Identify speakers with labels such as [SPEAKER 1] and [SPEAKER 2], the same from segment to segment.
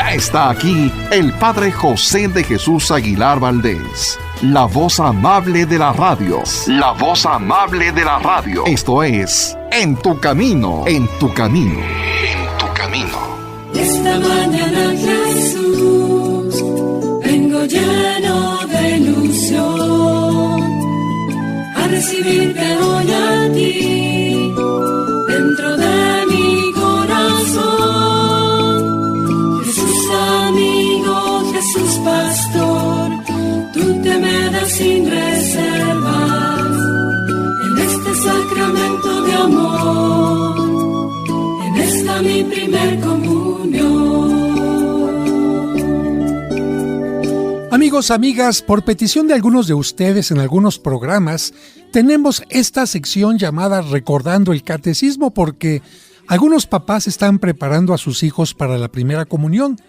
[SPEAKER 1] Ya está aquí el Padre José de Jesús Aguilar Valdés, la voz amable de la radio. La voz amable de la radio. Esto es En tu Camino, en tu Camino, en tu Camino.
[SPEAKER 2] Esta mañana, Jesús, vengo lleno de ilusión a recibirte hoy a ti, dentro de mi corazón. Jesús amigo, Jesús pastor, tú te me das sin reservas en este sacramento de amor, en esta mi primer comunión.
[SPEAKER 3] Amigos, amigas, por petición de algunos de ustedes en algunos programas, tenemos esta sección llamada Recordando el Catecismo, porque algunos papás están preparando a sus hijos para la primera comunión,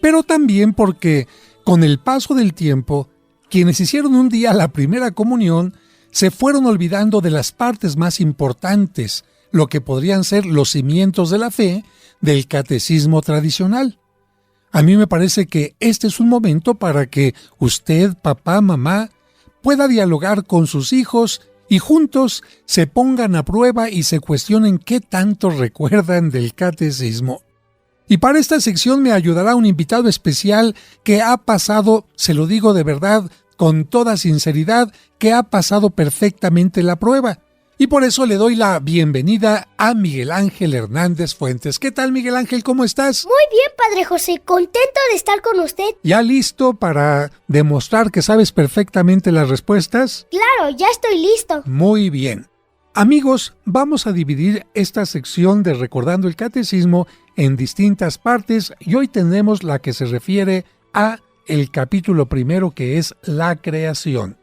[SPEAKER 3] pero también porque con el paso del tiempo, quienes hicieron un día la primera comunión se fueron olvidando de las partes más importantes, lo que podrían ser los cimientos de la fe del catecismo tradicional. A mí me parece que este es un momento para que usted, papá, mamá, pueda dialogar con sus hijos y juntos se pongan a prueba y se cuestionen qué tanto recuerdan del catecismo. Y para esta sección me ayudará un invitado especial que ha pasado, se lo digo de verdad, con toda sinceridad, que ha pasado perfectamente la prueba. Y por eso le doy la bienvenida a Miguel Ángel Hernández Fuentes. ¿Qué tal, Miguel Ángel? ¿Cómo estás?
[SPEAKER 4] Muy bien, Padre José. Contento de estar con usted.
[SPEAKER 3] ¿Ya listo para demostrar que sabes perfectamente las respuestas?
[SPEAKER 4] Claro, ya estoy listo.
[SPEAKER 3] Muy bien. Amigos, vamos a dividir esta sección de Recordando el Catecismo en distintas partes y hoy tenemos la que se refiere a el capítulo primero, que es la creación.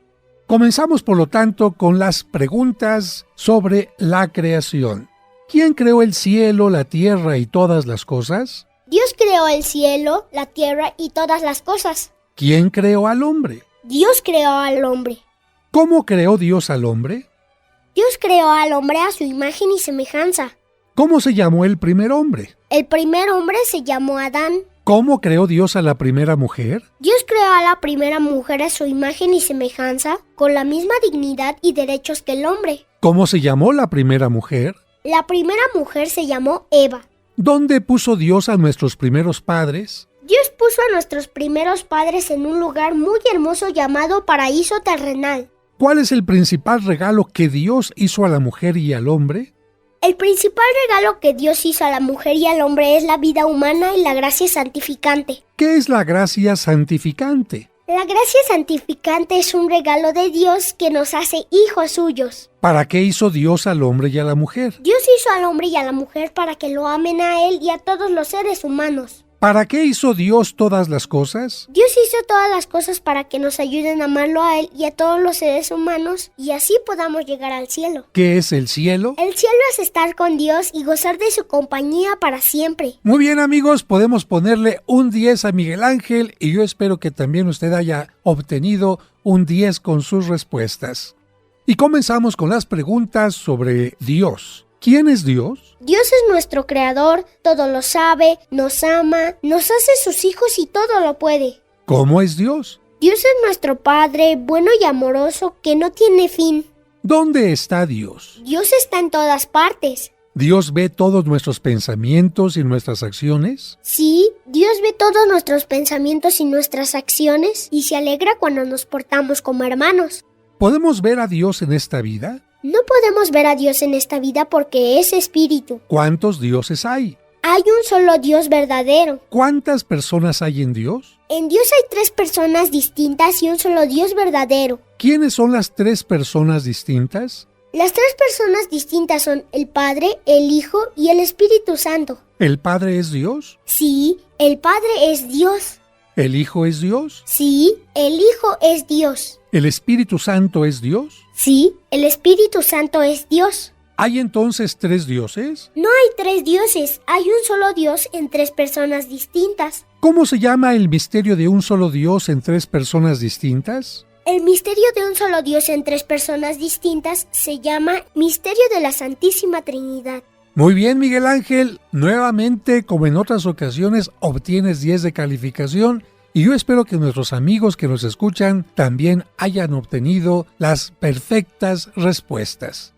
[SPEAKER 3] Comenzamos, por lo tanto, con las preguntas sobre la creación. ¿Quién creó el cielo, la tierra y todas las cosas?
[SPEAKER 4] Dios creó el cielo, la tierra y todas las cosas.
[SPEAKER 3] ¿Quién creó al hombre?
[SPEAKER 4] Dios creó al hombre.
[SPEAKER 3] ¿Cómo creó Dios al hombre?
[SPEAKER 4] Dios creó al hombre a su imagen y semejanza.
[SPEAKER 3] ¿Cómo se llamó el primer hombre?
[SPEAKER 4] El primer hombre se llamó Adán.
[SPEAKER 3] ¿Cómo creó Dios a la primera mujer?
[SPEAKER 4] Dios creó a la primera mujer a su imagen y semejanza, con la misma dignidad y derechos que el hombre.
[SPEAKER 3] ¿Cómo se llamó la primera mujer?
[SPEAKER 4] La primera mujer se llamó Eva.
[SPEAKER 3] ¿Dónde puso Dios a nuestros primeros padres?
[SPEAKER 4] Dios puso a nuestros primeros padres en un lugar muy hermoso llamado paraíso terrenal.
[SPEAKER 3] ¿Cuál es el principal regalo que Dios hizo a la mujer y al hombre?
[SPEAKER 4] El principal regalo que Dios hizo a la mujer y al hombre es la vida humana y la gracia santificante.
[SPEAKER 3] ¿Qué es la gracia santificante?
[SPEAKER 4] La gracia santificante es un regalo de Dios que nos hace hijos suyos.
[SPEAKER 3] ¿Para qué hizo Dios al hombre y a la mujer?
[SPEAKER 4] Dios hizo al hombre y a la mujer para que lo amen a Él y a todos los seres humanos.
[SPEAKER 3] ¿Para qué hizo Dios todas las cosas?
[SPEAKER 4] Dios hizo todas las cosas para que nos ayuden a amarlo a Él y a todos los seres humanos y así podamos llegar al cielo.
[SPEAKER 3] ¿Qué es el cielo?
[SPEAKER 4] El cielo es estar con Dios y gozar de su compañía para siempre.
[SPEAKER 3] Muy bien, amigos, podemos ponerle un 10 a Miguel Ángel y yo espero que también usted haya obtenido un 10 con sus respuestas. Y comenzamos con las preguntas sobre Dios. ¿Quién es Dios?
[SPEAKER 4] Dios es nuestro creador, todo lo sabe, nos ama, nos hace sus hijos y todo lo puede.
[SPEAKER 3] ¿Cómo es Dios?
[SPEAKER 4] Dios es nuestro Padre, bueno y amoroso, que no tiene fin.
[SPEAKER 3] ¿Dónde está Dios?
[SPEAKER 4] Dios está en todas partes.
[SPEAKER 3] ¿Dios ve todos nuestros pensamientos y nuestras acciones?
[SPEAKER 4] Sí, Dios ve todos nuestros pensamientos y nuestras acciones y se alegra cuando nos portamos como hermanos.
[SPEAKER 3] ¿Podemos ver a Dios en esta vida?
[SPEAKER 4] No podemos ver a Dios en esta vida porque es espíritu.
[SPEAKER 3] ¿Cuántos dioses hay?
[SPEAKER 4] Hay un solo Dios verdadero.
[SPEAKER 3] ¿Cuántas personas hay en Dios?
[SPEAKER 4] En Dios hay 3 personas distintas y un solo Dios verdadero.
[SPEAKER 3] ¿Quiénes son las 3 personas distintas?
[SPEAKER 4] Las 3 personas distintas son el Padre, el Hijo y el Espíritu Santo.
[SPEAKER 3] ¿El Padre es Dios?
[SPEAKER 4] Sí, el Padre es Dios.
[SPEAKER 3] ¿El Hijo es Dios?
[SPEAKER 4] Sí, el Hijo es Dios.
[SPEAKER 3] ¿El Espíritu Santo es Dios?
[SPEAKER 4] Sí, el Espíritu Santo es Dios.
[SPEAKER 3] ¿Hay entonces 3 dioses?
[SPEAKER 4] No hay 3 dioses, hay un solo Dios en 3 personas distintas.
[SPEAKER 3] ¿Cómo se llama el misterio de un solo Dios en 3 personas distintas?
[SPEAKER 4] El misterio de un solo Dios en 3 personas distintas se llama Misterio de la Santísima Trinidad.
[SPEAKER 3] Muy bien, Miguel Ángel. Nuevamente, como en otras ocasiones, obtienes 10 de calificación y yo espero que nuestros amigos que nos escuchan también hayan obtenido las perfectas respuestas.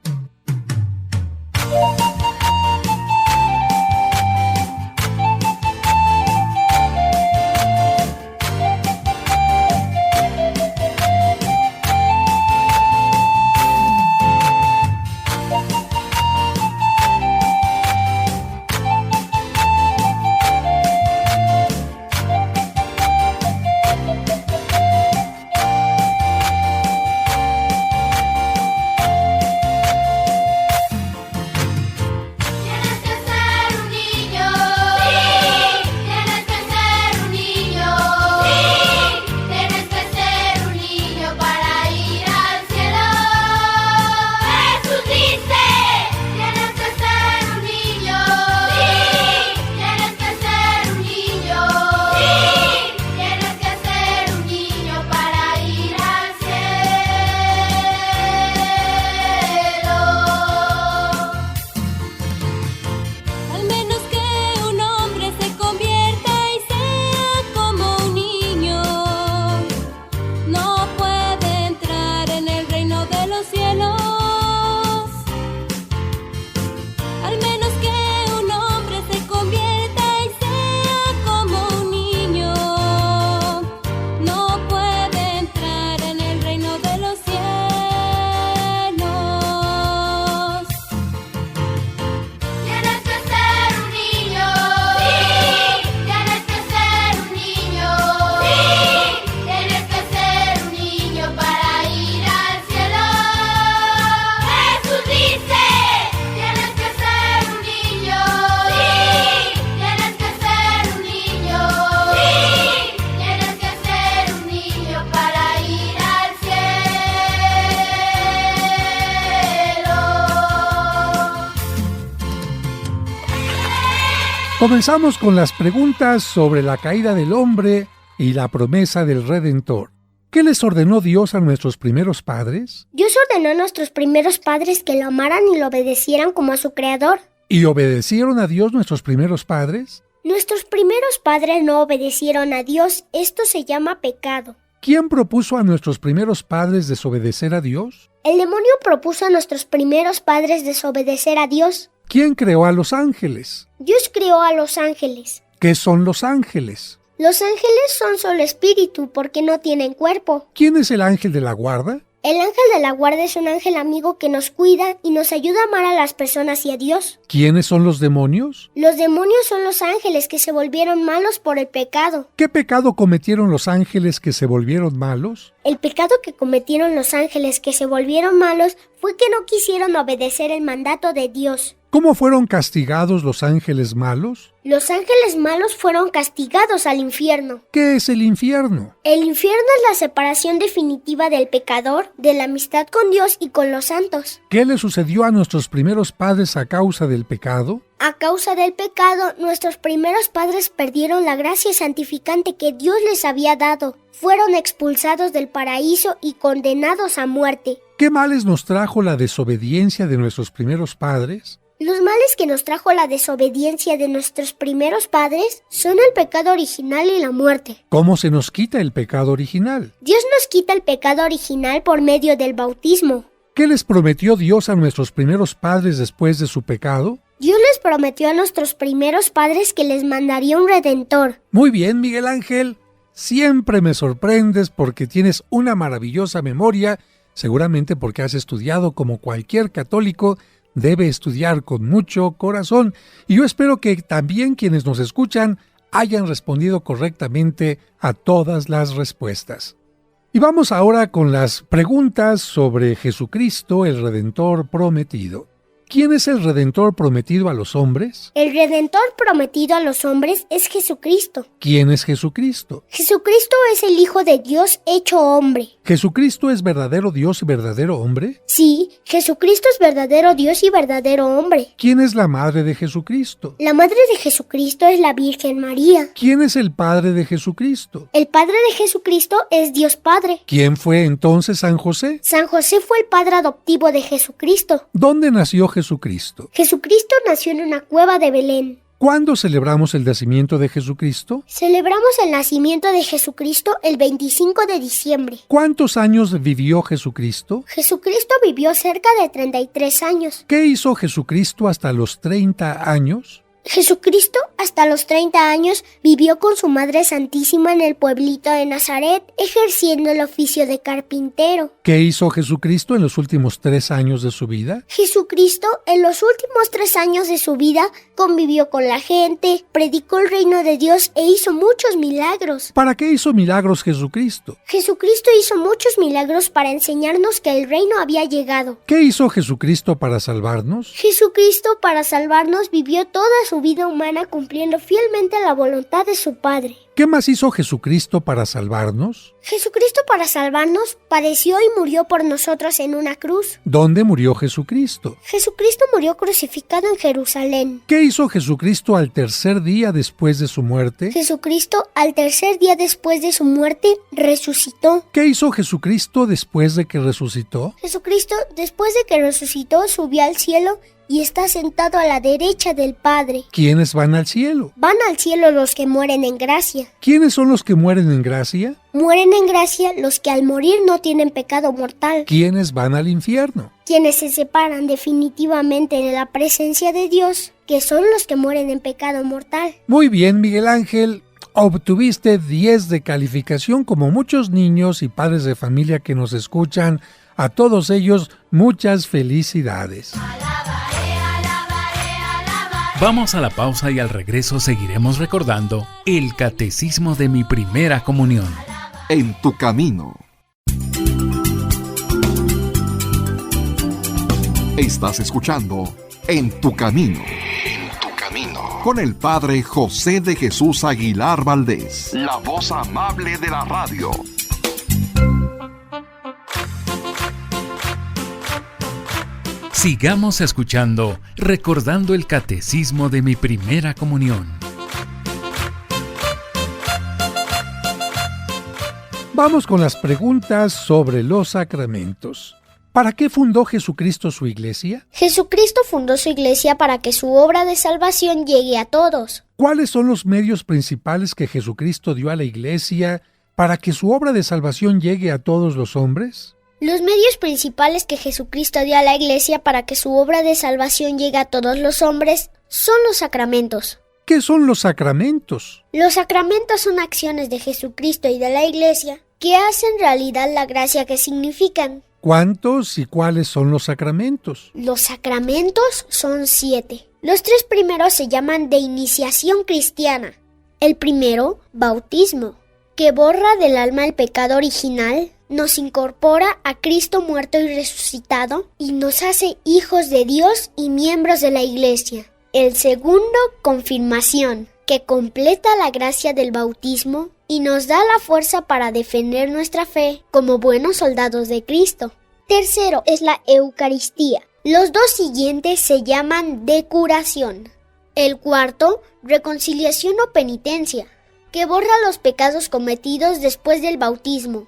[SPEAKER 3] Comenzamos con las preguntas sobre la caída del hombre y la promesa del Redentor. ¿Qué les ordenó Dios a nuestros primeros padres?
[SPEAKER 4] Dios ordenó a nuestros primeros padres que lo amaran y lo obedecieran como a su creador.
[SPEAKER 3] ¿Y obedecieron a Dios nuestros primeros padres?
[SPEAKER 4] Nuestros primeros padres no obedecieron a Dios. Esto se llama pecado.
[SPEAKER 3] ¿Quién propuso a nuestros primeros padres desobedecer a Dios?
[SPEAKER 4] El demonio propuso a nuestros primeros padres desobedecer a Dios.
[SPEAKER 3] ¿Quién creó a los ángeles?
[SPEAKER 4] Dios creó a los ángeles.
[SPEAKER 3] ¿Qué son los ángeles?
[SPEAKER 4] Los ángeles son solo espíritu porque no tienen cuerpo.
[SPEAKER 3] ¿Quién es el ángel de la guarda?
[SPEAKER 4] El ángel de la guarda es un ángel amigo que nos cuida y nos ayuda a amar a las personas y a Dios.
[SPEAKER 3] ¿Quiénes son los demonios?
[SPEAKER 4] Los demonios son los ángeles que se volvieron malos por el pecado.
[SPEAKER 3] ¿Qué pecado cometieron los ángeles que se volvieron malos?
[SPEAKER 4] El pecado que cometieron los ángeles que se volvieron malos fue que no quisieron obedecer el mandato de Dios.
[SPEAKER 3] ¿Cómo fueron castigados los ángeles malos?
[SPEAKER 4] Los ángeles malos fueron castigados al infierno.
[SPEAKER 3] ¿Qué es el infierno?
[SPEAKER 4] El infierno es la separación definitiva del pecador, de la amistad con Dios y con los santos.
[SPEAKER 3] ¿Qué le sucedió a nuestros primeros padres a causa del pecado?
[SPEAKER 4] A causa del pecado, nuestros primeros padres perdieron la gracia santificante que Dios les había dado. Fueron expulsados del paraíso y condenados a muerte.
[SPEAKER 3] ¿Qué males nos trajo la desobediencia de nuestros primeros padres?
[SPEAKER 4] Los males que nos trajo la desobediencia de nuestros primeros padres son el pecado original y la muerte.
[SPEAKER 3] ¿Cómo se nos quita el pecado original?
[SPEAKER 4] Dios nos quita el pecado original por medio del bautismo.
[SPEAKER 3] ¿Qué les prometió Dios a nuestros primeros padres después de su pecado?
[SPEAKER 4] Dios les prometió a nuestros primeros padres que les mandaría un redentor.
[SPEAKER 3] Muy bien, Miguel Ángel. Siempre me sorprendes porque tienes una maravillosa memoria, seguramente porque has estudiado como cualquier católico. Debe estudiar con mucho corazón y yo espero que también quienes nos escuchan hayan respondido correctamente a todas las respuestas. Y vamos ahora con las preguntas sobre Jesucristo, el Redentor prometido. ¿Quién es el Redentor prometido a los hombres?
[SPEAKER 4] El Redentor prometido a los hombres es Jesucristo.
[SPEAKER 3] ¿Quién es Jesucristo?
[SPEAKER 4] Jesucristo es el Hijo de Dios hecho hombre.
[SPEAKER 3] ¿Jesucristo es verdadero Dios y verdadero hombre?
[SPEAKER 4] Sí, Jesucristo es verdadero Dios y verdadero hombre.
[SPEAKER 3] ¿Quién es la madre de Jesucristo?
[SPEAKER 4] La madre de Jesucristo es la Virgen María.
[SPEAKER 3] ¿Quién es el padre de Jesucristo?
[SPEAKER 4] El padre de Jesucristo es Dios Padre.
[SPEAKER 3] ¿Quién fue entonces San José?
[SPEAKER 4] San José fue el padre adoptivo de Jesucristo.
[SPEAKER 3] ¿Dónde nació Jesucristo?
[SPEAKER 4] Jesucristo nació en una cueva de Belén.
[SPEAKER 3] ¿Cuándo celebramos el nacimiento de Jesucristo?
[SPEAKER 4] Celebramos el nacimiento de Jesucristo el 25 de diciembre.
[SPEAKER 3] ¿Cuántos años vivió Jesucristo?
[SPEAKER 4] Jesucristo vivió cerca de 33 años.
[SPEAKER 3] ¿Qué hizo Jesucristo hasta los 30 años?
[SPEAKER 4] Jesucristo hasta los 30 años vivió con su Madre Santísima en el pueblito de Nazaret, ejerciendo el oficio de carpintero.
[SPEAKER 3] ¿Qué hizo Jesucristo en los últimos 3 años de su vida?
[SPEAKER 4] Jesucristo en los últimos 3 años de su vida convivió con la gente, predicó el reino de Dios e hizo muchos milagros.
[SPEAKER 3] ¿Para qué hizo milagros Jesucristo?
[SPEAKER 4] Jesucristo hizo muchos milagros para enseñarnos que el reino había llegado.
[SPEAKER 3] ¿Qué hizo Jesucristo para salvarnos?
[SPEAKER 4] Jesucristo para salvarnos vivió toda su vida humana cumpliendo fielmente la voluntad de su Padre.
[SPEAKER 3] ¿Qué más hizo Jesucristo para salvarnos?
[SPEAKER 4] Jesucristo para salvarnos padeció y murió por nosotros en una cruz.
[SPEAKER 3] ¿Dónde murió Jesucristo?
[SPEAKER 4] Jesucristo murió crucificado en Jerusalén.
[SPEAKER 3] ¿Qué hizo Jesucristo al tercer día después de su muerte?
[SPEAKER 4] Jesucristo al tercer día después de su muerte resucitó.
[SPEAKER 3] ¿Qué hizo Jesucristo después de que resucitó?
[SPEAKER 4] Jesucristo después de que resucitó subió al cielo y está sentado a la derecha del Padre.
[SPEAKER 3] ¿Quiénes van al cielo?
[SPEAKER 4] Van al cielo los que mueren en gracia.
[SPEAKER 3] ¿Quiénes son los que mueren en gracia?
[SPEAKER 4] Mueren en gracia los que al morir no tienen pecado mortal.
[SPEAKER 3] ¿Quiénes van al infierno?
[SPEAKER 4] Quienes se separan definitivamente de la presencia de Dios, que son los que mueren en pecado mortal.
[SPEAKER 3] Muy bien, Miguel Ángel. Obtuviste 10 de calificación como muchos niños y padres de familia que nos escuchan. A todos ellos, muchas felicidades.
[SPEAKER 5] Vamos a la pausa y al regreso seguiremos recordando el catecismo de mi primera comunión.
[SPEAKER 1] En tu camino. Estás escuchando En tu camino. En tu camino. Con el Padre José de Jesús Aguilar Valdés, la voz amable de la radio.
[SPEAKER 5] Sigamos escuchando, recordando el catecismo de mi primera comunión.
[SPEAKER 3] Vamos con las preguntas sobre los sacramentos. ¿Para qué fundó Jesucristo su iglesia?
[SPEAKER 4] Jesucristo fundó su iglesia para que su obra de salvación llegue a todos.
[SPEAKER 3] ¿Cuáles son los medios principales que Jesucristo dio a la iglesia para que su obra de salvación llegue a todos los hombres?
[SPEAKER 4] Los medios principales que Jesucristo dio a la iglesia para que su obra de salvación llegue a todos los hombres son los sacramentos.
[SPEAKER 3] ¿Qué son los sacramentos?
[SPEAKER 4] Los sacramentos son acciones de Jesucristo y de la iglesia que hacen realidad la gracia que significan.
[SPEAKER 3] ¿Cuántos y cuáles son los sacramentos?
[SPEAKER 4] Los sacramentos son 7. Los 3 primeros se llaman de iniciación cristiana. El primero, bautismo, que borra del alma el pecado original, nos incorpora a Cristo muerto y resucitado y nos hace hijos de Dios y miembros de la Iglesia. El segundo, confirmación, que completa la gracia del bautismo y nos da la fuerza para defender nuestra fe como buenos soldados de Cristo. Tercero es la Eucaristía. Los 2 siguientes se llaman de curación. El cuarto, reconciliación o penitencia, que borra los pecados cometidos después del bautismo.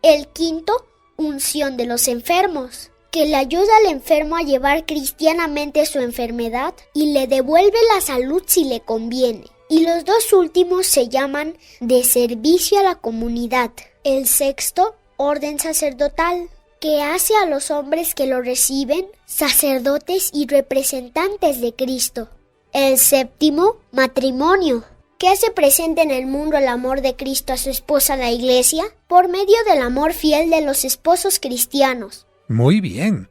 [SPEAKER 4] El quinto, unción de los enfermos, que le ayuda al enfermo a llevar cristianamente su enfermedad y le devuelve la salud si le conviene. Y los 2 últimos se llaman de servicio a la comunidad. El sexto, orden sacerdotal, que hace a los hombres que lo reciben sacerdotes y representantes de Cristo. El séptimo, matrimonio, que hace presente en el mundo el amor de Cristo a su esposa la Iglesia por medio del amor fiel de los esposos cristianos.
[SPEAKER 3] Muy bien.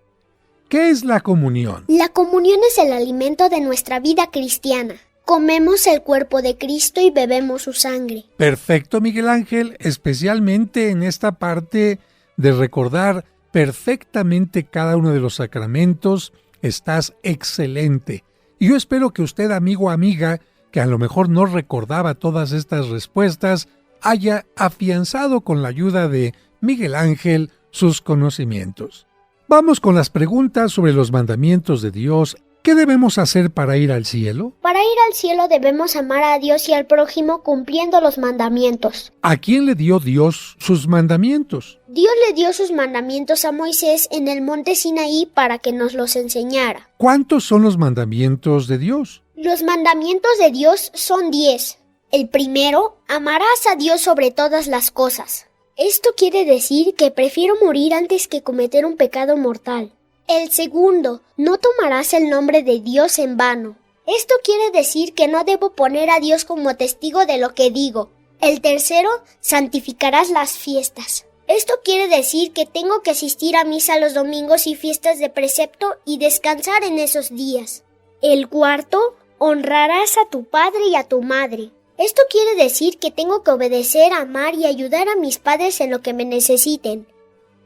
[SPEAKER 3] ¿Qué es la comunión?
[SPEAKER 4] La comunión es el alimento de nuestra vida cristiana. Comemos el cuerpo de Cristo y bebemos su sangre.
[SPEAKER 3] Perfecto, Miguel Ángel, especialmente en esta parte de recordar perfectamente cada uno de los sacramentos. Estás excelente. Y yo espero que usted, amigo o amiga, que a lo mejor no recordaba todas estas respuestas, haya afianzado con la ayuda de Miguel Ángel sus conocimientos. Vamos con las preguntas sobre los mandamientos de Dios ¿Qué debemos hacer para ir al cielo?
[SPEAKER 4] Para ir al cielo debemos amar a Dios y al prójimo cumpliendo los mandamientos.
[SPEAKER 3] ¿A quién le dio Dios sus mandamientos?
[SPEAKER 4] Dios le dio sus mandamientos a Moisés en el monte Sinaí para que nos los enseñara.
[SPEAKER 3] ¿Cuántos son los mandamientos de Dios?
[SPEAKER 4] Los mandamientos de Dios son 10. El primero, amarás a Dios sobre todas las cosas. Esto quiere decir que prefiero morir antes que cometer un pecado mortal. El segundo, no tomarás el nombre de Dios en vano. Esto quiere decir que no debo poner a Dios como testigo de lo que digo. El tercero, santificarás las fiestas. Esto quiere decir que tengo que asistir a misa los domingos y fiestas de precepto y descansar en esos días. El cuarto, honrarás a tu padre y a tu madre. Esto quiere decir que tengo que obedecer, amar y ayudar a mis padres en lo que me necesiten.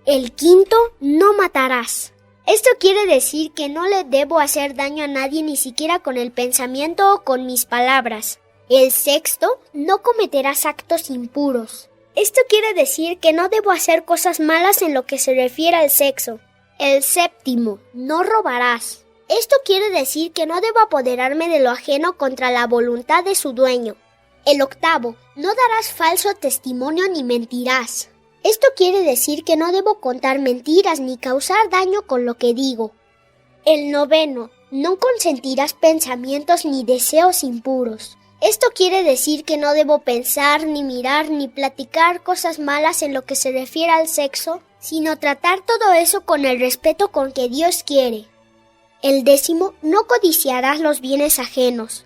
[SPEAKER 4] El quinto, no matarás. Esto quiere decir que no le debo hacer daño a nadie ni siquiera con el pensamiento o con mis palabras. El sexto, no cometerás actos impuros. Esto quiere decir que no debo hacer cosas malas en lo que se refiere al sexo. El séptimo, no robarás. Esto quiere decir que no debo apoderarme de lo ajeno contra la voluntad de su dueño. El octavo, no darás falso testimonio ni mentirás. Esto quiere decir que no debo contar mentiras ni causar daño con lo que digo. El noveno, no consentirás pensamientos ni deseos impuros. Esto quiere decir que no debo pensar, ni mirar, ni platicar cosas malas en lo que se refiere al sexo, sino tratar todo eso con el respeto con que Dios quiere. El décimo, no codiciarás los bienes ajenos.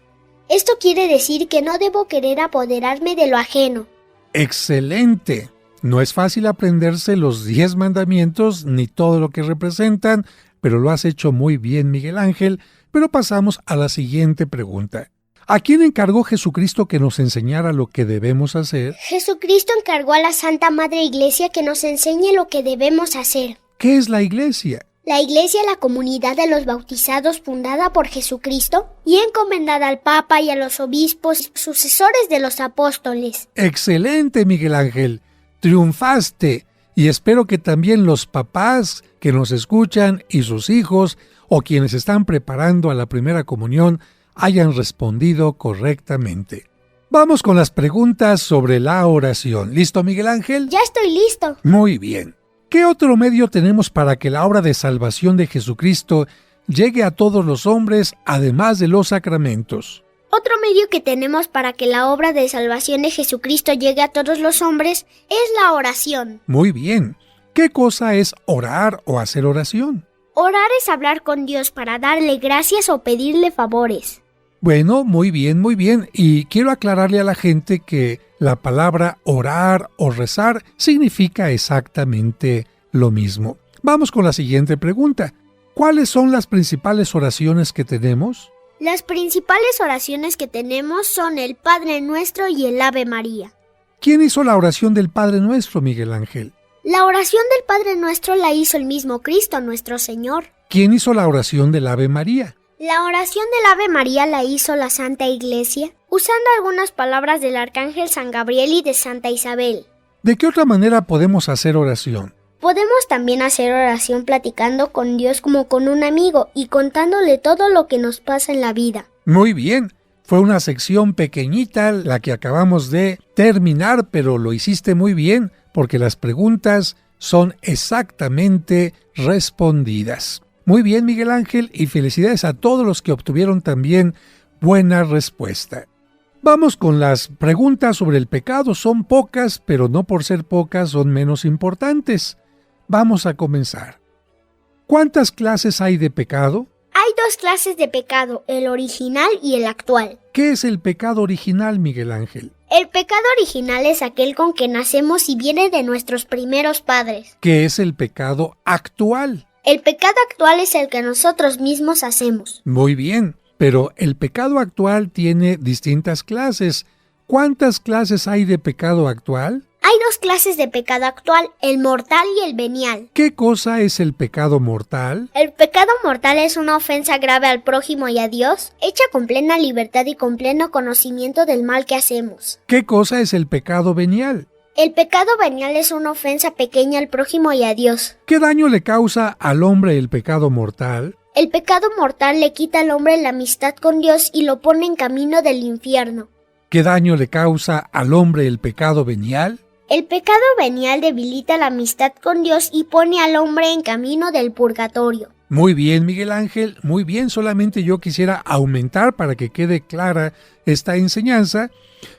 [SPEAKER 4] Esto quiere decir que no debo querer apoderarme de lo ajeno.
[SPEAKER 3] ¡Excelente! No es fácil aprenderse los 10 mandamientos ni todo lo que representan, pero lo has hecho muy bien, Miguel Ángel. Pero pasamos a la siguiente pregunta. ¿A quién encargó Jesucristo que nos enseñara lo que debemos hacer?
[SPEAKER 4] Jesucristo encargó a la Santa Madre Iglesia que nos enseñe lo que debemos hacer.
[SPEAKER 3] ¿Qué es la Iglesia?
[SPEAKER 4] La Iglesia es la comunidad de los bautizados fundada por Jesucristo y encomendada al Papa y a los obispos, sucesores de los apóstoles.
[SPEAKER 3] ¡Excelente, Miguel Ángel! Triunfaste, y espero que también los papás que nos escuchan y sus hijos o quienes están preparando a la primera comunión hayan respondido correctamente. Vamos con las preguntas sobre la oración. ¿Listo, Miguel Ángel?
[SPEAKER 4] Ya estoy listo.
[SPEAKER 3] Muy bien. ¿Qué otro medio tenemos para que la obra de salvación de Jesucristo llegue a todos los hombres, además de los sacramentos?
[SPEAKER 4] Otro medio que tenemos para que la obra de salvación de Jesucristo llegue a todos los hombres es la oración.
[SPEAKER 3] Muy bien. ¿Qué cosa es orar o hacer oración?
[SPEAKER 4] Orar es hablar con Dios para darle gracias o pedirle favores.
[SPEAKER 3] Bueno, muy bien, muy bien. Y quiero aclararle a la gente que la palabra orar o rezar significa exactamente lo mismo. Vamos con la siguiente pregunta. ¿Cuáles son las principales oraciones que tenemos?
[SPEAKER 4] Las principales oraciones que tenemos son el Padre Nuestro y el Ave María.
[SPEAKER 3] ¿Quién hizo la oración del Padre Nuestro, Miguel Ángel?
[SPEAKER 4] La oración del Padre Nuestro la hizo el mismo Cristo, nuestro Señor.
[SPEAKER 3] ¿Quién hizo la oración del Ave María?
[SPEAKER 4] La oración del Ave María la hizo la Santa Iglesia, usando algunas palabras del Arcángel San Gabriel y de Santa Isabel.
[SPEAKER 3] ¿De qué otra manera podemos hacer oración?
[SPEAKER 4] Podemos también hacer oración platicando con Dios como con un amigo y contándole todo lo que nos pasa en la vida.
[SPEAKER 3] Muy bien. Fue una sección pequeñita la que acabamos de terminar, pero lo hiciste muy bien porque las preguntas son exactamente respondidas. Muy bien, Miguel Ángel, y felicidades a todos los que obtuvieron también buena respuesta. Vamos con las preguntas sobre el pecado. Son pocas, pero no por ser pocas son menos importantes. Vamos a comenzar. ¿Cuántas clases hay de pecado?
[SPEAKER 4] Hay dos clases de pecado, el original y el actual.
[SPEAKER 3] ¿Qué es el pecado original, Miguel Ángel?
[SPEAKER 4] El pecado original es aquel con que nacemos y viene de nuestros primeros padres.
[SPEAKER 3] ¿Qué es el pecado actual?
[SPEAKER 4] El pecado actual es el que nosotros mismos hacemos.
[SPEAKER 3] Muy bien, pero el pecado actual tiene distintas clases. ¿Cuántas clases hay de pecado actual?
[SPEAKER 4] Hay dos clases de pecado actual, el mortal y el venial.
[SPEAKER 3] ¿Qué cosa es el pecado mortal?
[SPEAKER 4] El pecado mortal es una ofensa grave al prójimo y a Dios, hecha con plena libertad y con pleno conocimiento del mal que hacemos.
[SPEAKER 3] ¿Qué cosa es el pecado venial?
[SPEAKER 4] El pecado venial es una ofensa pequeña al prójimo y a Dios.
[SPEAKER 3] ¿Qué daño le causa al hombre el pecado mortal?
[SPEAKER 4] El pecado mortal le quita al hombre la amistad con Dios y lo pone en camino del infierno.
[SPEAKER 3] ¿Qué daño le causa al hombre el pecado venial?
[SPEAKER 4] El pecado venial debilita la amistad con Dios y pone al hombre en camino del purgatorio.
[SPEAKER 3] Muy bien, Miguel Ángel, muy bien. Solamente yo quisiera aumentar para que quede clara esta enseñanza,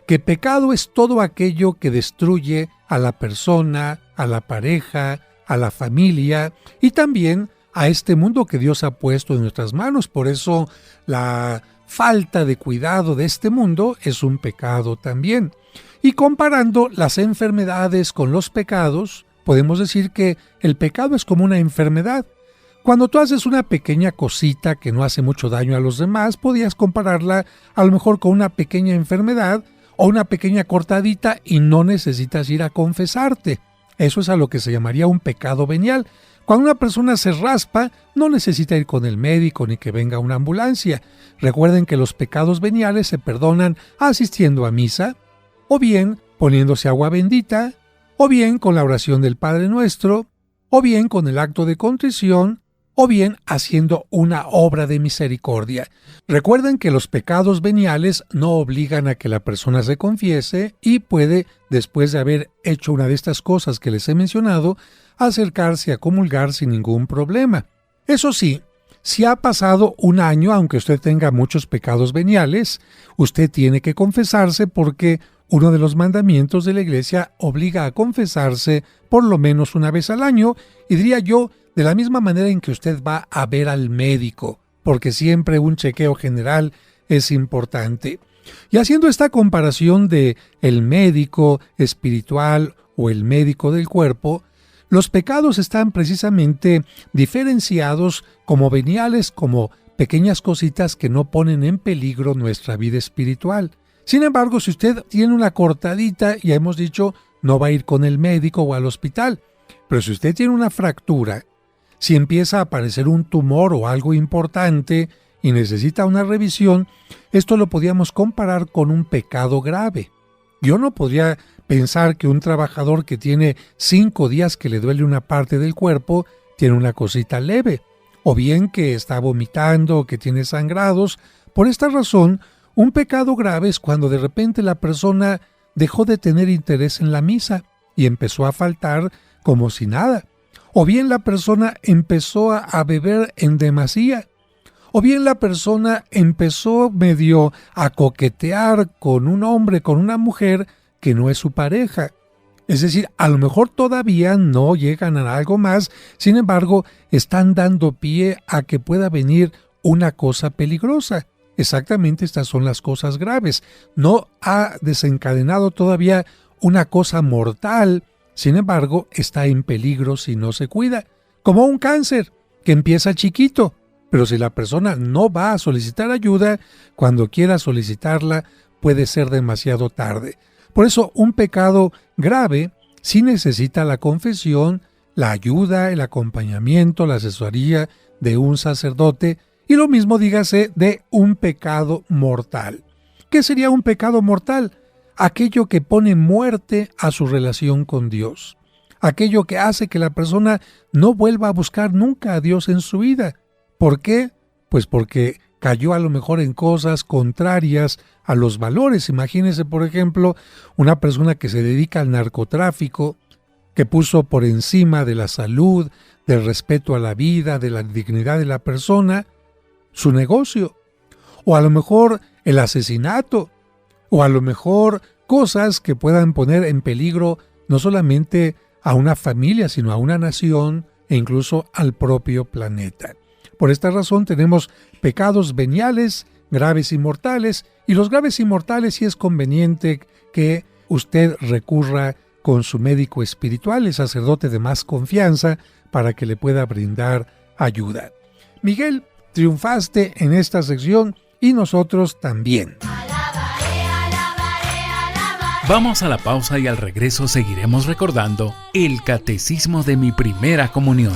[SPEAKER 3] que pecado es todo aquello que destruye a la persona, a la pareja, a la familia y también a este mundo que Dios ha puesto en nuestras manos. Por eso la falta de cuidado de este mundo es un pecado también. Y comparando las enfermedades con los pecados, podemos decir que el pecado es como una enfermedad. Cuando tú haces una pequeña cosita que no hace mucho daño a los demás, podías compararla a lo mejor con una pequeña enfermedad o una pequeña cortadita y no necesitas ir a confesarte. Eso es a lo que se llamaría un pecado venial. Cuando una persona se raspa, no necesita ir con el médico ni que venga una ambulancia. Recuerden que los pecados veniales se perdonan asistiendo a misa, o bien poniéndose agua bendita, o bien con la oración del Padre Nuestro, o bien con el acto de contrición, o bien haciendo una obra de misericordia. Recuerden que los pecados veniales no obligan a que la persona se confiese y puede, después de haber hecho una de estas cosas que les he mencionado, acercarse a comulgar sin ningún problema. Eso sí, si ha pasado un año, aunque usted tenga muchos pecados veniales, usted tiene que confesarse porque uno de los mandamientos de la Iglesia obliga a confesarse por lo menos una vez al año, y diría yo, de la misma manera en que usted va a ver al médico, porque siempre un chequeo general es importante. Y haciendo esta comparación de el médico espiritual o el médico del cuerpo, los pecados están precisamente diferenciados como veniales, como pequeñas cositas que no ponen en peligro nuestra vida espiritual. Sin embargo, si usted tiene una cortadita, ya hemos dicho, no va a ir con el médico o al hospital. Pero si usted tiene una fractura, si empieza a aparecer un tumor o algo importante y necesita una revisión, esto lo podríamos comparar con un pecado grave. Yo no podría pensar que un trabajador que tiene 5 días que le duele una parte del cuerpo tiene una cosita leve, o bien que está vomitando o que tiene sangrados. Por esta razón, un pecado grave es cuando de repente la persona dejó de tener interés en la misa y empezó a faltar como si nada. O bien la persona empezó a beber en demasía. O bien la persona empezó medio a coquetear con un hombre, con una mujer que no es su pareja. Es decir, a lo mejor todavía no llegan a algo más, sin embargo, están dando pie a que pueda venir una cosa peligrosa. Exactamente estas son las cosas graves. No ha desencadenado todavía una cosa mortal, sin embargo, está en peligro si no se cuida. Como un cáncer que empieza chiquito, pero si la persona no va a solicitar ayuda, cuando quiera solicitarla puede ser demasiado tarde. Por eso un pecado grave sí necesita la confesión, la ayuda, el acompañamiento, la asesoría de un sacerdote, y lo mismo dígase de un pecado mortal. ¿Qué sería un pecado mortal? Aquello que pone muerte a su relación con Dios. Aquello que hace que la persona no vuelva a buscar nunca a Dios en su vida. ¿Por qué? Pues porque cayó a lo mejor en cosas contrarias a los valores. Imagínese, por ejemplo, una persona que se dedica al narcotráfico, que puso por encima de la salud, del respeto a la vida, de la dignidad de la persona, su negocio. O a lo mejor el asesinato. O a lo mejor cosas que puedan poner en peligro no solamente a una familia, sino a una nación e incluso al propio planeta. Por esta razón tenemos pecados veniales, graves y mortales, y los graves y mortales sí es conveniente que usted recurra con su médico espiritual, el sacerdote de más confianza, para que le pueda brindar ayuda. Miguel, triunfaste en esta sección y nosotros también.
[SPEAKER 5] Vamos a la pausa y al regreso seguiremos recordando el catecismo de mi primera comunión.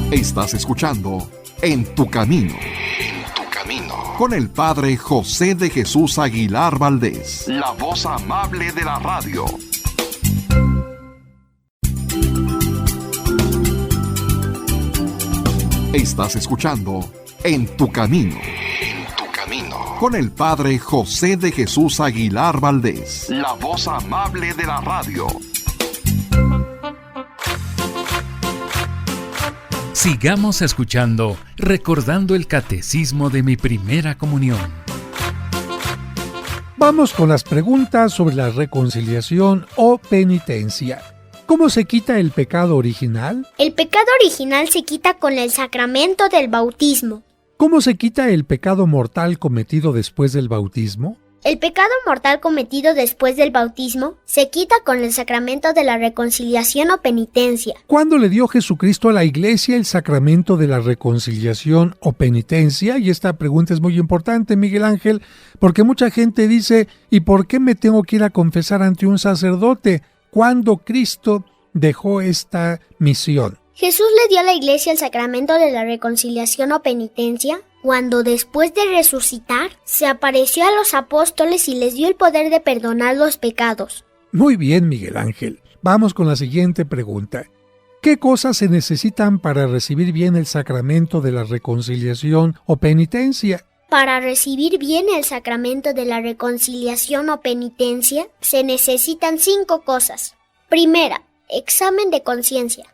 [SPEAKER 1] Estás escuchando En tu Camino. Con el Padre José de Jesús Aguilar Valdés, la voz amable de la radio. Estás escuchando En tu Camino. Con el Padre José de Jesús Aguilar Valdés, la voz amable de la radio.
[SPEAKER 5] Sigamos escuchando, recordando el catecismo de mi primera comunión.
[SPEAKER 3] Vamos con las preguntas sobre la reconciliación o penitencia. ¿Cómo se quita el pecado original?
[SPEAKER 4] El pecado original se quita con el sacramento del bautismo.
[SPEAKER 3] ¿Cómo se quita el pecado mortal cometido después del bautismo?
[SPEAKER 4] El pecado mortal cometido después del bautismo se quita con el sacramento de la reconciliación o penitencia.
[SPEAKER 3] ¿Cuándo le dio Jesucristo a la Iglesia el sacramento de la reconciliación o penitencia? Y esta pregunta es muy importante, Miguel Ángel, porque mucha gente dice, ¿y por qué me tengo que ir a confesar ante un sacerdote? ¿Cuándo Cristo dejó esta misión?
[SPEAKER 4] Jesús le dio a la Iglesia el sacramento de la reconciliación o penitencia cuando, después de resucitar, se apareció a los apóstoles y les dio el poder de perdonar los pecados.
[SPEAKER 3] Muy bien, Miguel Ángel. Vamos con la siguiente pregunta. ¿Qué cosas se necesitan para recibir bien el sacramento de la reconciliación o penitencia?
[SPEAKER 4] Para recibir bien el sacramento de la reconciliación o penitencia, se necesitan 5 cosas. Primera, examen de conciencia.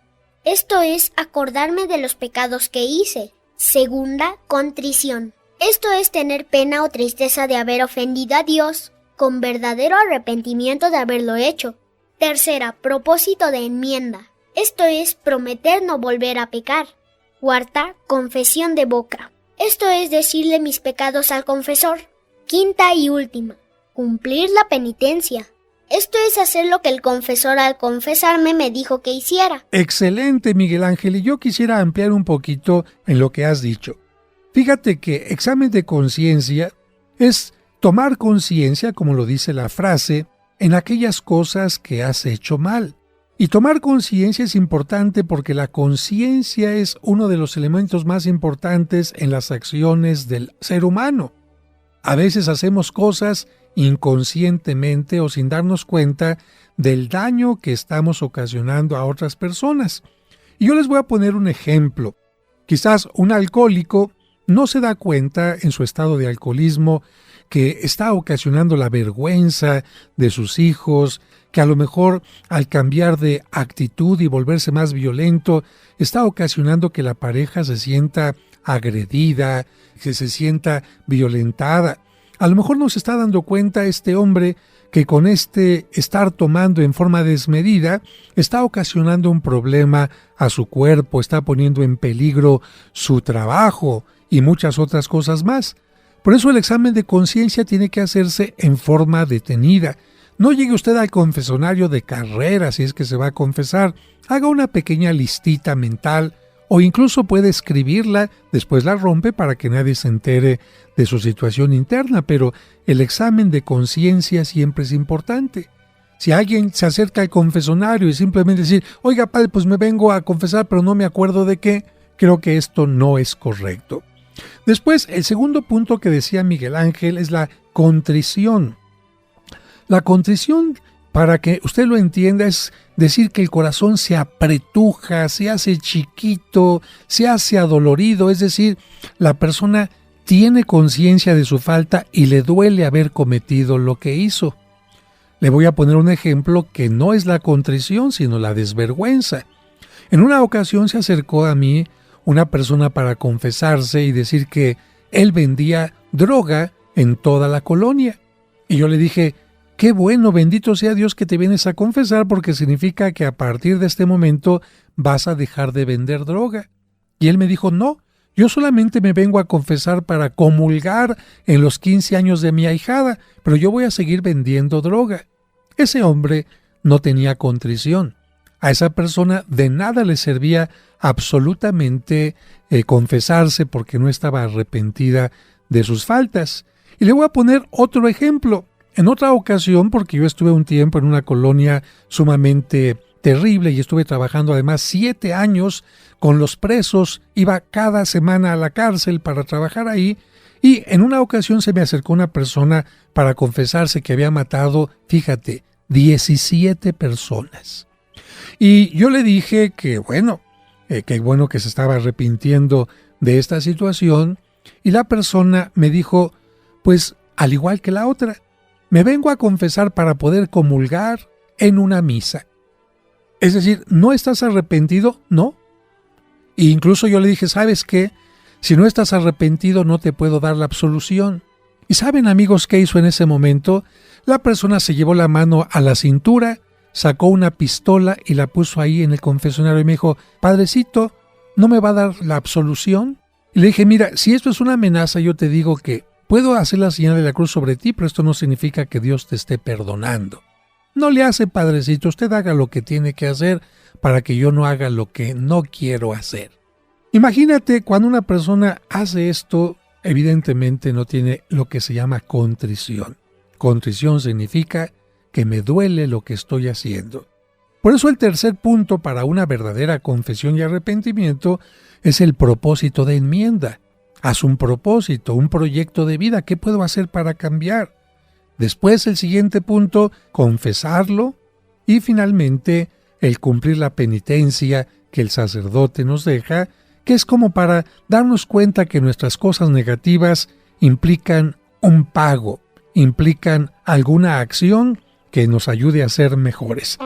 [SPEAKER 4] Esto es acordarme de los pecados que hice. Segunda, contrición. Esto es tener pena o tristeza de haber ofendido a Dios, con verdadero arrepentimiento de haberlo hecho. Tercera, propósito de enmienda. Esto es prometer no volver a pecar. Cuarta, confesión de boca. Esto es decirle mis pecados al confesor. Quinta y última, cumplir la penitencia. Esto es hacer lo que el confesor al confesarme me dijo que hiciera.
[SPEAKER 3] Excelente, Miguel Ángel, y yo quisiera ampliar un poquito en lo que has dicho. Fíjate que examen de conciencia es tomar conciencia, como lo dice la frase, en aquellas cosas que has hecho mal. Y tomar conciencia es importante porque la conciencia es uno de los elementos más importantes en las acciones del ser humano. A veces hacemos cosas inconscientemente o sin darnos cuenta del daño que estamos ocasionando a otras personas. Y yo les voy a poner un ejemplo. Quizás un alcohólico no se da cuenta en su estado de alcoholismo que está ocasionando la vergüenza de sus hijos, que a lo mejor al cambiar de actitud y volverse más violento, está ocasionando que la pareja se sienta agredida, que se sienta violentada. A lo mejor no se está dando cuenta este hombre que con este estar tomando en forma desmedida está ocasionando un problema a su cuerpo, está poniendo en peligro su trabajo y muchas otras cosas más. Por eso el examen de conciencia tiene que hacerse en forma detenida. No llegue usted al confesionario de carrera si es que se va a confesar. Haga una pequeña listita mental o incluso puede escribirla, después la rompe para que nadie se entere de su situación interna, pero el examen de conciencia siempre es importante. Si alguien se acerca al confesionario y simplemente decir, oiga padre, pues me vengo a confesar pero no me acuerdo de qué, creo que esto no es correcto. Después, el segundo punto que decía Miguel Ángel es la contrición. La contrición, para que usted lo entienda, es decir que el corazón se apretuja, se hace chiquito, se hace adolorido, es decir, la persona tiene conciencia de su falta y le duele haber cometido lo que hizo. Le voy a poner un ejemplo que no es la contrición, sino la desvergüenza. En una ocasión se acercó a mí una persona para confesarse y decir que él vendía droga en toda la colonia. Y yo le dije, qué bueno, bendito sea Dios que te vienes a confesar porque significa que a partir de este momento vas a dejar de vender droga. Y él me dijo, no, yo solamente me vengo a confesar para comulgar en los 15 años de mi ahijada, pero yo voy a seguir vendiendo droga. Ese hombre no tenía contrición. A esa persona de nada le servía absolutamente confesarse porque no estaba arrepentida de sus faltas. Y le voy a poner otro ejemplo. En otra ocasión, porque yo estuve un tiempo en una colonia sumamente terrible y estuve trabajando además 7 años con los presos, iba cada semana a la cárcel para trabajar ahí, y en una ocasión se me acercó una persona para confesarse que había matado, fíjate, 17 personas. Y yo le dije que bueno que se estaba arrepintiendo de esta situación, y la persona me dijo, pues al igual que la otra, me vengo a confesar para poder comulgar en una misa. Es decir, ¿no estás arrepentido? No. E incluso yo le dije, ¿sabes qué? Si no estás arrepentido no te puedo dar la absolución. ¿Y saben, amigos, qué hizo en ese momento? La persona se llevó la mano a la cintura, sacó una pistola y la puso ahí en el confesionario y me dijo, Padrecito, ¿no me va a dar la absolución? Y le dije, mira, si esto es una amenaza, yo te digo que puedo hacer la señal de la cruz sobre ti, pero esto no significa que Dios te esté perdonando. No le hace, Padrecito, usted haga lo que tiene que hacer para que yo no haga lo que no quiero hacer. Imagínate, cuando una persona hace esto, evidentemente no tiene lo que se llama contrición. Contrición significa que me duele lo que estoy haciendo. Por eso el tercer punto para una verdadera confesión y arrepentimiento es el propósito de enmienda. Haz un propósito, un proyecto de vida. ¿Qué puedo hacer para cambiar? Después el siguiente punto, confesarlo. Y finalmente el cumplir la penitencia que el sacerdote nos deja, que es como para darnos cuenta que nuestras cosas negativas implican un pago, implican alguna acción que nos ayude a ser mejores.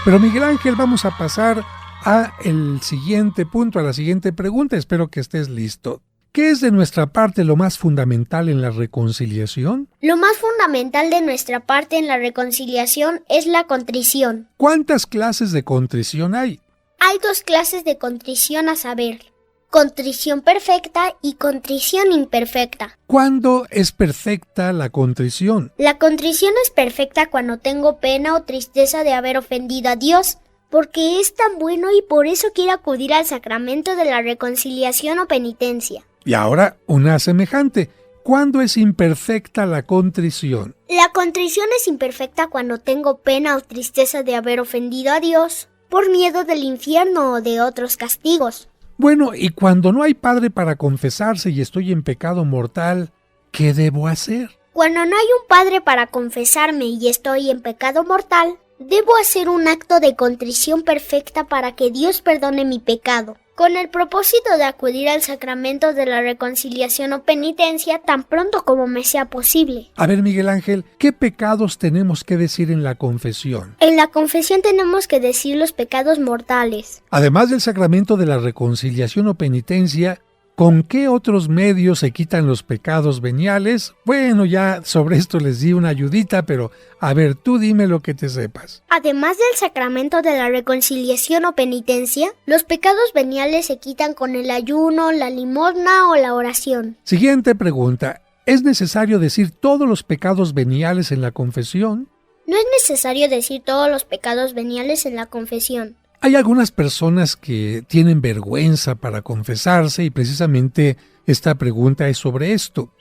[SPEAKER 3] Pero Miguel Ángel, vamos a pasar a el siguiente punto, a la siguiente pregunta. Espero que estés listo. ¿Qué es de nuestra parte lo más fundamental en la reconciliación?
[SPEAKER 4] Lo más fundamental de nuestra parte en la reconciliación es la contrición.
[SPEAKER 3] ¿Cuántas clases de contrición hay?
[SPEAKER 4] Hay 2 clases de contrición a saber: contrición perfecta y contrición imperfecta.
[SPEAKER 3] ¿Cuándo es perfecta la contrición?
[SPEAKER 4] La contrición es perfecta cuando tengo pena o tristeza de haber ofendido a Dios, porque es tan bueno y por eso quiero acudir al sacramento de la reconciliación o penitencia.
[SPEAKER 3] Y ahora una semejante. ¿Cuándo es imperfecta la contrición?
[SPEAKER 4] La contrición es imperfecta cuando tengo pena o tristeza de haber ofendido a Dios por miedo del infierno o de otros castigos.
[SPEAKER 3] Bueno, y cuando no hay padre para confesarse y estoy en pecado mortal, ¿qué debo hacer?
[SPEAKER 4] Cuando no hay un padre para confesarme y estoy en pecado mortal, debo hacer un acto de contrición perfecta para que Dios perdone mi pecado, con el propósito de acudir al sacramento de la reconciliación o penitencia tan pronto como me sea posible.
[SPEAKER 3] A ver, Miguel Ángel, ¿qué pecados tenemos que decir en la confesión?
[SPEAKER 4] En la confesión tenemos que decir los pecados mortales.
[SPEAKER 3] Además del sacramento de la reconciliación o penitencia, ¿Con qué otros medios se quitan los pecados veniales? Bueno, ya sobre esto les di una ayudita, pero a ver, tú dime lo que te sepas.
[SPEAKER 4] Además del sacramento de la reconciliación o penitencia, los pecados veniales se quitan con el ayuno, la limosna o la oración.
[SPEAKER 3] Siguiente pregunta. ¿Es necesario decir todos los pecados veniales en la confesión?
[SPEAKER 4] No es necesario decir todos los pecados veniales en la confesión.
[SPEAKER 3] Hay algunas personas que tienen vergüenza para confesarse y precisamente esta pregunta es sobre esto.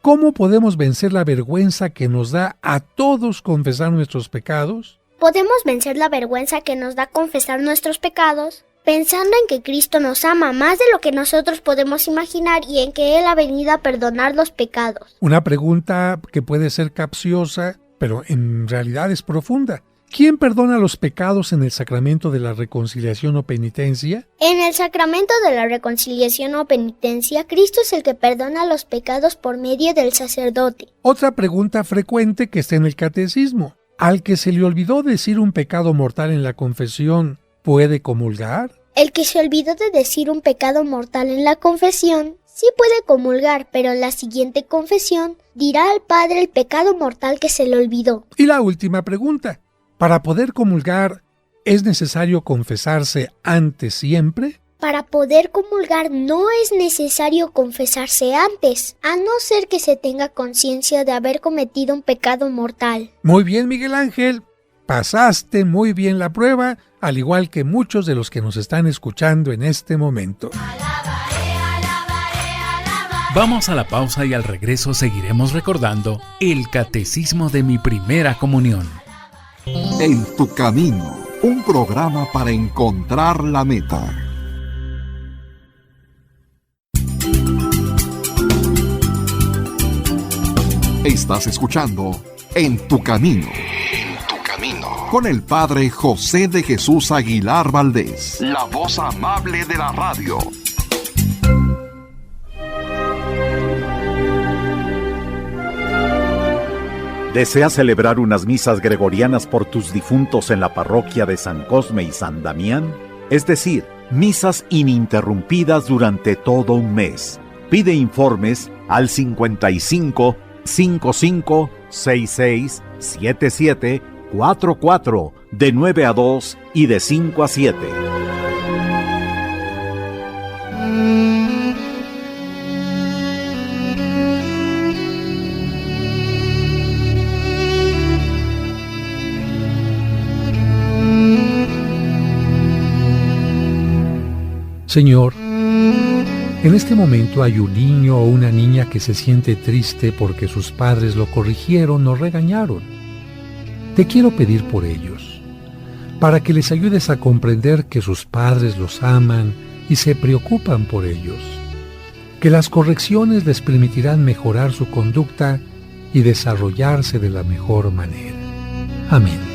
[SPEAKER 3] ¿Cómo podemos vencer la vergüenza que nos da a todos confesar nuestros pecados?
[SPEAKER 4] Podemos vencer la vergüenza que nos da confesar nuestros pecados pensando en que Cristo nos ama más de lo que nosotros podemos imaginar y en que Él ha venido a perdonar los pecados.
[SPEAKER 3] Una pregunta que puede ser capciosa, pero en realidad es profunda. ¿Quién perdona los pecados en el sacramento de la reconciliación o penitencia?
[SPEAKER 4] En el sacramento de la reconciliación o penitencia, Cristo es el que perdona los pecados por medio del sacerdote.
[SPEAKER 3] Otra pregunta frecuente que está en el catecismo. ¿Al que se le olvidó decir un pecado mortal en la confesión, puede comulgar?
[SPEAKER 4] El que se olvidó de decir un pecado mortal en la confesión, sí puede comulgar, pero en la siguiente confesión dirá al Padre el pecado mortal que se le olvidó.
[SPEAKER 3] Y la última pregunta. ¿Para poder comulgar, es necesario confesarse antes siempre?
[SPEAKER 4] Para poder comulgar no es necesario confesarse antes, a no ser que se tenga conciencia de haber cometido un pecado mortal.
[SPEAKER 3] Muy bien, Miguel Ángel. Pasaste muy bien la prueba, al igual que muchos de los que nos están escuchando en este momento.
[SPEAKER 5] Vamos a la pausa y al regreso seguiremos recordando el Catecismo de mi Primera Comunión.
[SPEAKER 1] En tu camino, un programa para encontrar la meta. Estás escuchando En tu camino. En tu camino. Con el Padre José de Jesús Aguilar Valdés, la voz amable de la radio.
[SPEAKER 6] ¿Deseas celebrar unas misas gregorianas por tus difuntos en la parroquia de San Cosme y San Damián? Es decir, misas ininterrumpidas durante todo un mes. Pide informes al 55 55 66 77 44 de 9 a 2 y de 5 a 7.
[SPEAKER 3] Señor, en este momento hay un niño o una niña que se siente triste porque sus padres lo corrigieron o regañaron. Te quiero pedir por ellos, para que les ayudes a comprender que sus padres los aman y se preocupan por ellos, que las correcciones les permitirán mejorar su conducta y desarrollarse de la mejor manera. Amén.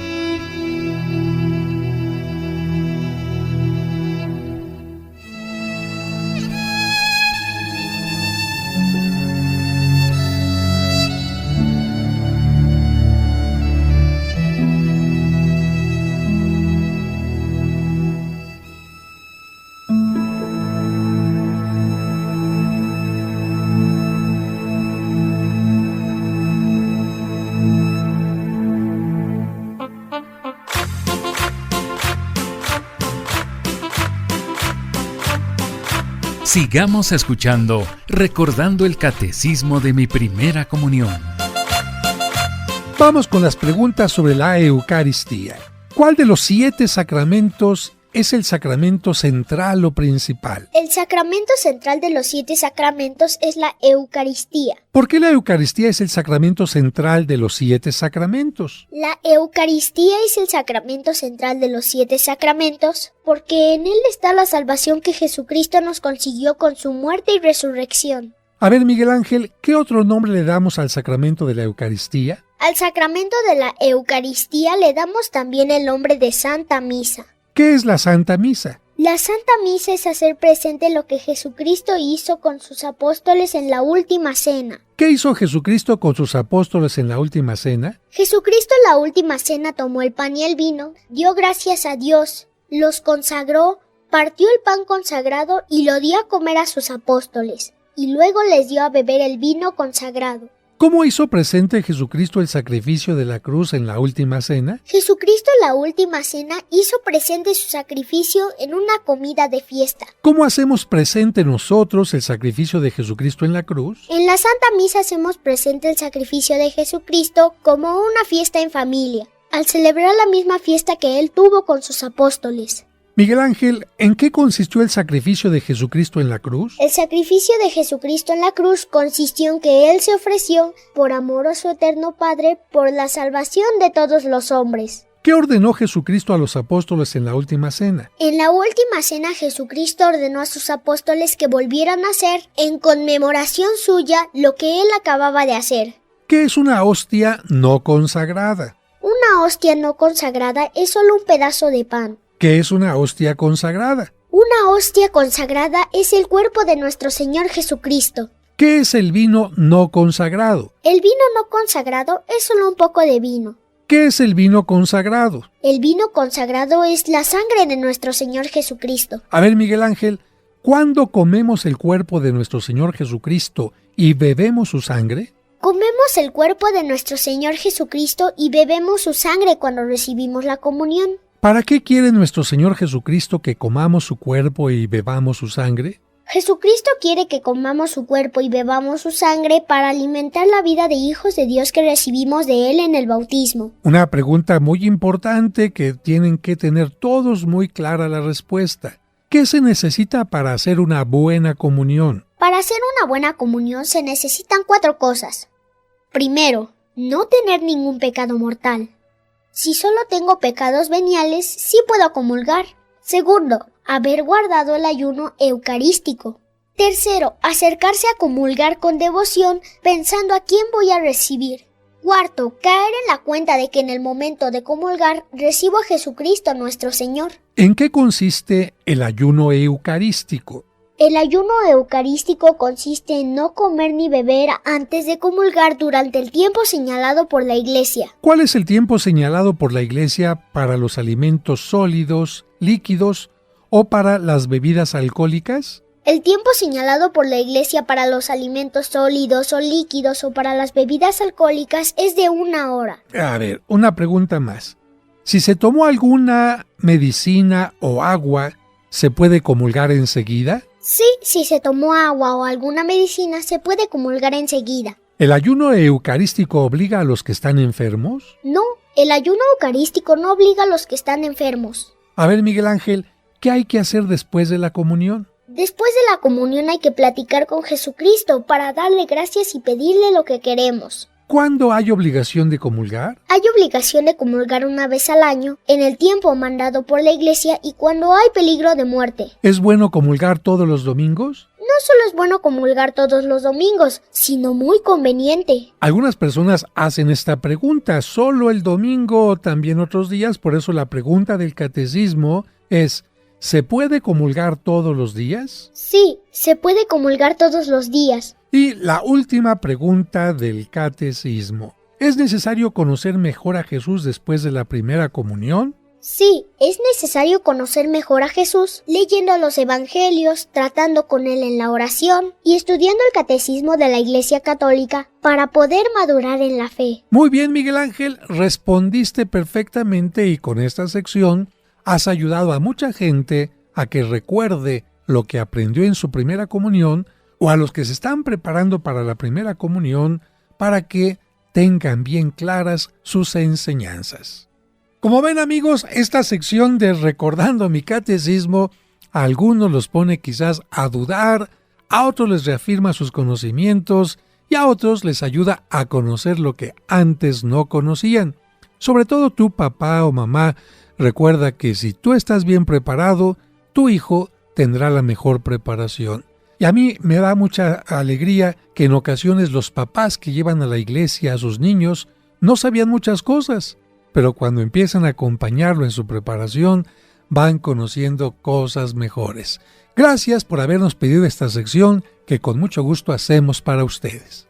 [SPEAKER 5] Sigamos escuchando, recordando el Catecismo de mi Primera Comunión.
[SPEAKER 3] Vamos con las preguntas sobre la Eucaristía. ¿Cuál de los 7 sacramentos es el sacramento central o principal?
[SPEAKER 4] El sacramento central de los 7 sacramentos es la Eucaristía.
[SPEAKER 3] ¿Por qué la Eucaristía es el sacramento central de los 7 sacramentos?
[SPEAKER 4] La Eucaristía es el sacramento central de los 7 sacramentos porque en él está la salvación que Jesucristo nos consiguió con su muerte y resurrección.
[SPEAKER 3] A ver, Miguel Ángel, ¿qué otro nombre le damos al sacramento de la Eucaristía?
[SPEAKER 4] Al sacramento de la Eucaristía le damos también el nombre de Santa Misa.
[SPEAKER 3] ¿Qué es la Santa Misa?
[SPEAKER 4] La Santa Misa es hacer presente lo que Jesucristo hizo con sus apóstoles en la última cena.
[SPEAKER 3] ¿Qué hizo Jesucristo con sus apóstoles en la última cena?
[SPEAKER 4] Jesucristo en la última cena tomó el pan y el vino, dio gracias a Dios, los consagró, partió el pan consagrado y lo dio a comer a sus apóstoles, y luego les dio a beber el vino consagrado.
[SPEAKER 3] ¿Cómo hizo presente Jesucristo el sacrificio de la cruz en la última cena?
[SPEAKER 4] Jesucristo en la última cena hizo presente su sacrificio en una comida de fiesta.
[SPEAKER 3] ¿Cómo hacemos presente nosotros el sacrificio de Jesucristo en la cruz?
[SPEAKER 4] En la Santa Misa hacemos presente el sacrificio de Jesucristo como una fiesta en familia, al celebrar la misma fiesta que Él tuvo con sus apóstoles.
[SPEAKER 3] Miguel Ángel, ¿en qué consistió el sacrificio de Jesucristo en la cruz?
[SPEAKER 4] El sacrificio de Jesucristo en la cruz consistió en que Él se ofreció, por amor a su eterno Padre, por la salvación de todos los hombres.
[SPEAKER 3] ¿Qué ordenó Jesucristo a los apóstoles en la última cena?
[SPEAKER 4] En la última cena Jesucristo ordenó a sus apóstoles que volvieran a hacer, en conmemoración suya, lo que Él acababa de hacer.
[SPEAKER 3] ¿Qué es una hostia no consagrada?
[SPEAKER 4] Una hostia no consagrada es solo un pedazo de pan.
[SPEAKER 3] ¿Qué es una hostia consagrada?
[SPEAKER 4] Una hostia consagrada es el cuerpo de nuestro Señor Jesucristo.
[SPEAKER 3] ¿Qué es el vino no consagrado?
[SPEAKER 4] El vino no consagrado es solo un poco de vino.
[SPEAKER 3] ¿Qué es el vino consagrado?
[SPEAKER 4] El vino consagrado es la sangre de nuestro Señor Jesucristo.
[SPEAKER 3] A ver, Miguel Ángel, ¿cuándo comemos el cuerpo de nuestro Señor Jesucristo y bebemos su sangre?
[SPEAKER 4] Comemos el cuerpo de nuestro Señor Jesucristo y bebemos su sangre cuando recibimos la comunión.
[SPEAKER 3] ¿Para qué quiere nuestro Señor Jesucristo que comamos su cuerpo y bebamos su sangre?
[SPEAKER 4] Jesucristo quiere que comamos su cuerpo y bebamos su sangre para alimentar la vida de hijos de Dios que recibimos de Él en el bautismo.
[SPEAKER 3] Una pregunta muy importante que tienen que tener todos muy clara la respuesta. ¿Qué se necesita para hacer una buena comunión?
[SPEAKER 4] Para hacer una buena comunión se necesitan 4 cosas. Primero, no tener ningún pecado mortal. Si solo tengo pecados veniales, sí puedo comulgar. Segundo, haber guardado el ayuno eucarístico. Tercero, acercarse a comulgar con devoción pensando a quién voy a recibir. Cuarto, caer en la cuenta de que en el momento de comulgar recibo a Jesucristo nuestro Señor.
[SPEAKER 3] ¿En qué consiste el ayuno eucarístico?
[SPEAKER 4] El ayuno eucarístico consiste en no comer ni beber antes de comulgar durante el tiempo señalado por la Iglesia.
[SPEAKER 3] ¿Cuál es el tiempo señalado por la Iglesia para los alimentos sólidos, líquidos o para las bebidas alcohólicas?
[SPEAKER 4] El tiempo señalado por la Iglesia para los alimentos sólidos o líquidos o para las bebidas alcohólicas es de 1 hora.
[SPEAKER 3] A ver, una pregunta más. Si se tomó alguna medicina o agua, ¿se puede comulgar enseguida?
[SPEAKER 4] Sí, si se tomó agua o alguna medicina, se puede comulgar enseguida.
[SPEAKER 3] ¿El ayuno eucarístico obliga a los que están enfermos?
[SPEAKER 4] No, el ayuno eucarístico no obliga a los que están enfermos.
[SPEAKER 3] A ver, Miguel Ángel, ¿qué hay que hacer después de la comunión?
[SPEAKER 4] Después de la comunión hay que platicar con Jesucristo para darle gracias y pedirle lo que queremos.
[SPEAKER 3] ¿Cuándo hay obligación de comulgar?
[SPEAKER 4] Hay obligación de comulgar 1 vez al año, en el tiempo mandado por la Iglesia y cuando hay peligro de muerte.
[SPEAKER 3] ¿Es bueno comulgar todos los domingos?
[SPEAKER 4] No solo es bueno comulgar todos los domingos, sino muy conveniente.
[SPEAKER 3] Algunas personas hacen esta pregunta, ¿solo el domingo o también otros días? Por eso la pregunta del catecismo es, ¿se puede comulgar todos los días?
[SPEAKER 4] Sí, se puede comulgar todos los días.
[SPEAKER 3] Y la última pregunta del catecismo, ¿es necesario conocer mejor a Jesús después de la primera comunión?
[SPEAKER 4] Sí, es necesario conocer mejor a Jesús, leyendo los evangelios, tratando con Él en la oración y estudiando el catecismo de la Iglesia Católica para poder madurar en la fe.
[SPEAKER 3] Muy bien, Miguel Ángel, respondiste perfectamente y con esta sección has ayudado a mucha gente a que recuerde lo que aprendió en su primera comunión o a los que se están preparando para la primera comunión para que tengan bien claras sus enseñanzas. Como ven, amigos, esta sección de Recordando mi Catecismo a algunos los pone quizás a dudar, a otros les reafirma sus conocimientos y a otros les ayuda a conocer lo que antes no conocían. Sobre todo tú, papá o mamá, recuerda que si tú estás bien preparado, tu hijo tendrá la mejor preparación. Y a mí me da mucha alegría que en ocasiones los papás que llevan a la iglesia a sus niños no sabían muchas cosas, pero cuando empiezan a acompañarlo en su preparación, van conociendo cosas mejores. Gracias por habernos pedido esta sección que con mucho gusto hacemos para ustedes.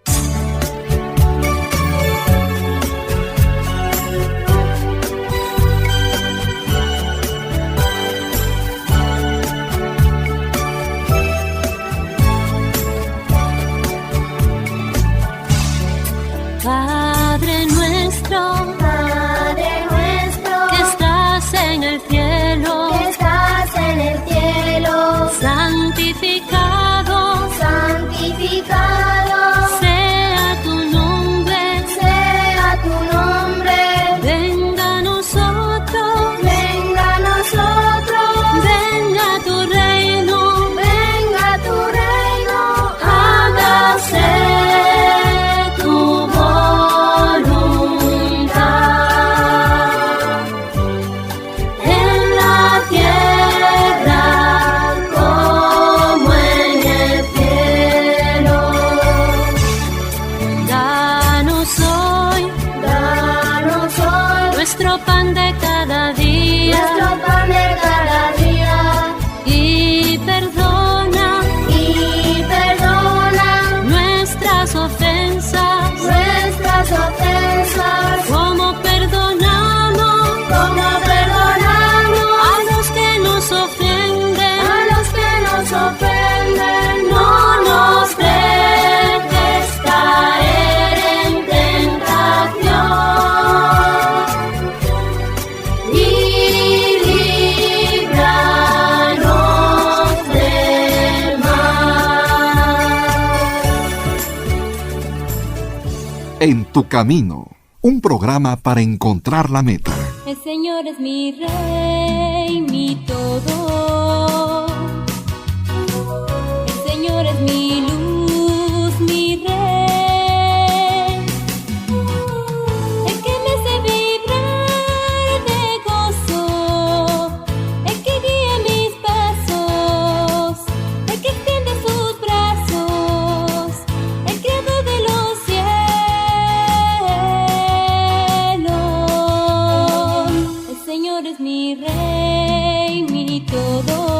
[SPEAKER 1] En tu camino, un programa para encontrar la meta.
[SPEAKER 2] El Señor es mi Rey, mi todo. El Señor es mi luz, mi Rey. El que me hace vibrar de gozo, el que guía mis pasos, el que extiende sus brazos, el creador de los cielos. El Señor es mi Rey, mi todo.